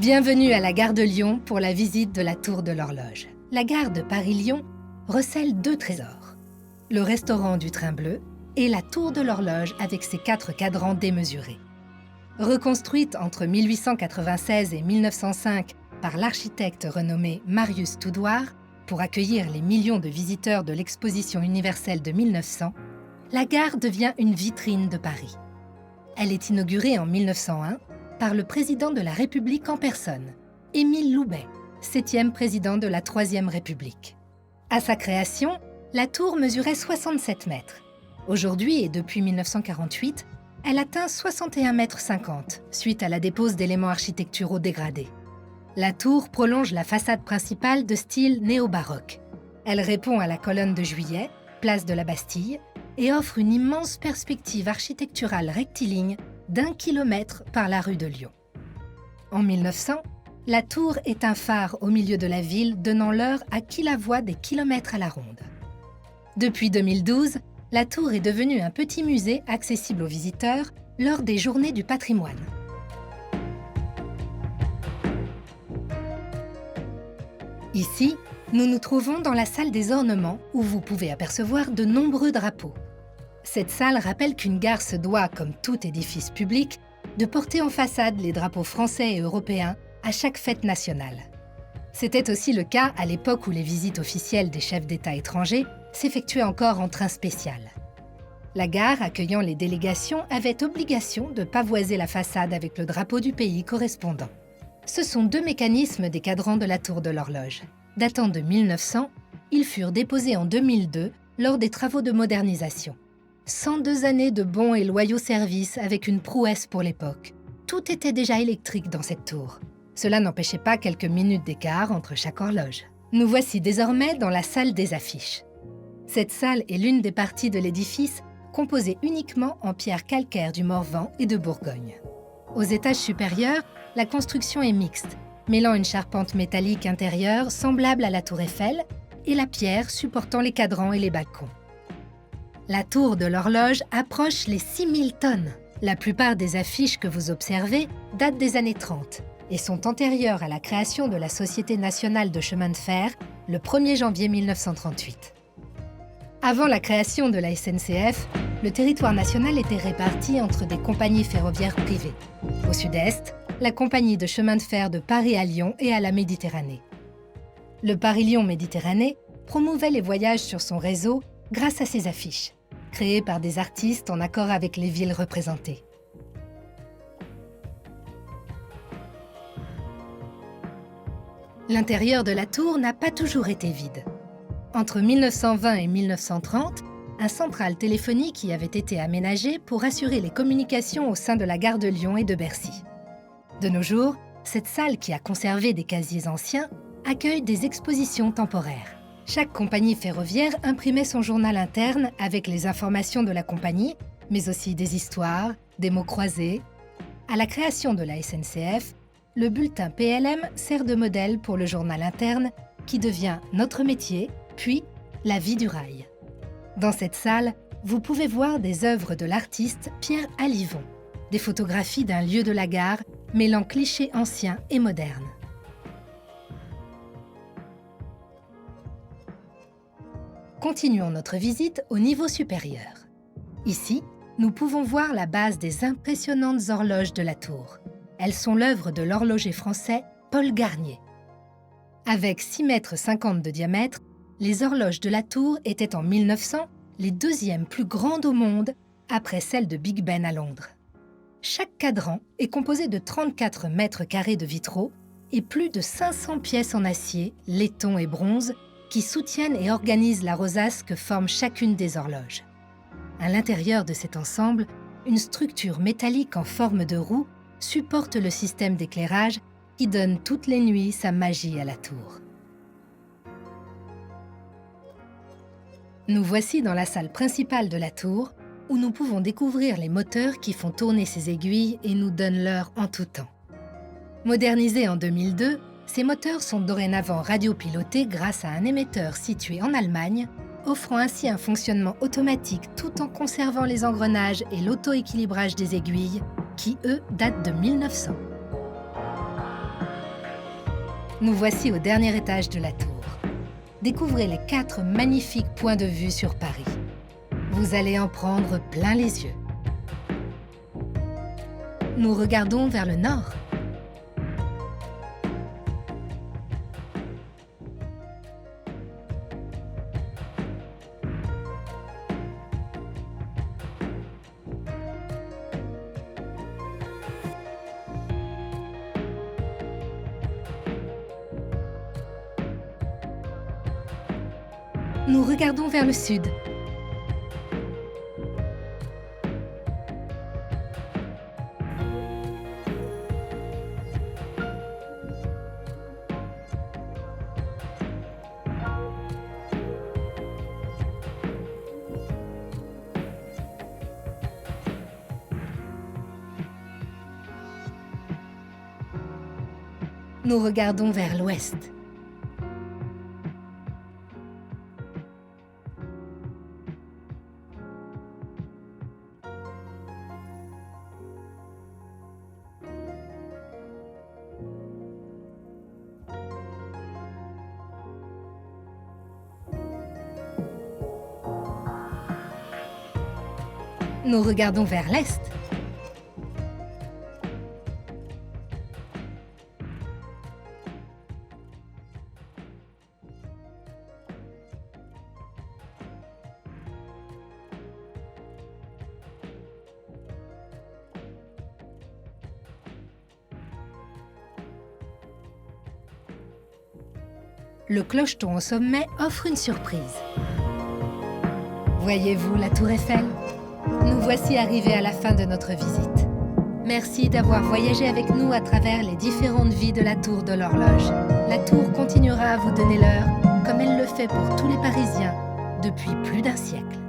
Bienvenue à la gare de Lyon pour la visite de la Tour de l'Horloge. La gare de Paris-Lyon recèle 2 trésors, le restaurant du Train Bleu et la Tour de l'Horloge avec ses 4 cadrans démesurés. Reconstruite entre 1896 et 1905 par l'architecte renommé Marius Toudoir pour accueillir les millions de visiteurs de l'exposition universelle de 1900, la gare devient une vitrine de Paris. Elle est inaugurée en 1901 par le président de la République en personne, Émile Loubet, 7e président de la Troisième République. À sa création, la tour mesurait 67 mètres. Aujourd'hui et depuis 1948, elle atteint 61,50 mètres suite à la dépose d'éléments architecturaux dégradés. La tour prolonge la façade principale de style néo-baroque. Elle répond à la colonne de Juillet, place de la Bastille, et offre une immense perspective architecturale rectiligne d'1 kilomètre par la rue de Lyon. En 1900, la tour est un phare au milieu de la ville donnant l'heure à qui la voit des kilomètres à la ronde. Depuis 2012, la tour est devenue un petit musée accessible aux visiteurs lors des Journées du patrimoine. Ici, nous nous trouvons dans la salle des ornements où vous pouvez apercevoir de nombreux drapeaux. Cette salle rappelle qu'une gare se doit, comme tout édifice public, de porter en façade les drapeaux français et européens à chaque fête nationale. C'était aussi le cas à l'époque où les visites officielles des chefs d'État étrangers s'effectuaient encore en train spécial. La gare accueillant les délégations avait obligation de pavoiser la façade avec le drapeau du pays correspondant. Ce sont 2 mécanismes des cadrans de la Tour de l'Horloge. Datant de 1900, ils furent déposés en 2002 lors des travaux de modernisation. 102 années de bons et loyaux services avec une prouesse pour l'époque. Tout était déjà électrique dans cette tour. Cela n'empêchait pas quelques minutes d'écart entre chaque horloge. Nous voici désormais dans la salle des affiches. Cette salle est l'une des parties de l'édifice composée uniquement en pierre calcaire du Morvan et de Bourgogne. Aux étages supérieurs, la construction est mixte, mêlant une charpente métallique intérieure semblable à la tour Eiffel et la pierre supportant les cadrans et les balcons. La tour de l'horloge approche les 6000 tonnes. La plupart des affiches que vous observez datent des années 30 et sont antérieures à la création de la Société nationale de chemin de fer le 1er janvier 1938. Avant la création de la SNCF, le territoire national était réparti entre des compagnies ferroviaires privées. Au sud-est, la compagnie de chemin de fer de Paris à Lyon et à la Méditerranée. Le Paris-Lyon Méditerranée promouvait les voyages sur son réseau grâce à ses affiches, créées par des artistes en accord avec les villes représentées. L'intérieur de la tour n'a pas toujours été vide. Entre 1920 et 1930, un central téléphonique y avait été aménagé pour assurer les communications au sein de la gare de Lyon et de Bercy. De nos jours, cette salle qui a conservé des casiers anciens accueille des expositions temporaires. Chaque compagnie ferroviaire imprimait son journal interne avec les informations de la compagnie, mais aussi des histoires, des mots croisés. À la création de la SNCF, le bulletin PLM sert de modèle pour le journal interne qui devient Notre métier, puis La vie du rail. Dans cette salle, vous pouvez voir des œuvres de l'artiste Pierre Alivon, des photographies d'un lieu de la gare mêlant clichés anciens et modernes. Continuons notre visite au niveau supérieur. Ici, nous pouvons voir la base des impressionnantes horloges de la tour. Elles sont l'œuvre de l'horloger français Paul Garnier. Avec 6,50 m de diamètre, les horloges de la tour étaient en 1900 les 2e plus grandes au monde après celles de Big Ben à Londres. Chaque cadran est composé de 34 mètres carrés de vitraux et plus de 500 pièces en acier, laiton et bronze qui soutiennent et organisent la rosace que forme chacune des horloges. À l'intérieur de cet ensemble, une structure métallique en forme de roue supporte le système d'éclairage qui donne toutes les nuits sa magie à la tour. Nous voici dans la salle principale de la tour, où nous pouvons découvrir les moteurs qui font tourner ces aiguilles et nous donnent l'heure en tout temps. Modernisés en 2002, ces moteurs sont dorénavant radiopilotés grâce à un émetteur situé en Allemagne, offrant ainsi un fonctionnement automatique tout en conservant les engrenages et l'auto-équilibrage des aiguilles, qui, eux, datent de 1900. Nous voici au dernier étage de la tour. Découvrez les 4 magnifiques points de vue sur Paris. Vous allez en prendre plein les yeux. Nous regardons vers le nord. Nous regardons vers le sud. Nous regardons vers l'ouest. Nous regardons vers l'est. Le clocheton au sommet offre une surprise. Voyez-vous la tour Eiffel? Nous voici arrivés à la fin de notre visite. Merci d'avoir voyagé avec nous à travers les différentes vies de la tour de l'horloge. La tour continuera à vous donner l'heure, comme elle le fait pour tous les Parisiens, depuis plus d'1 siècle.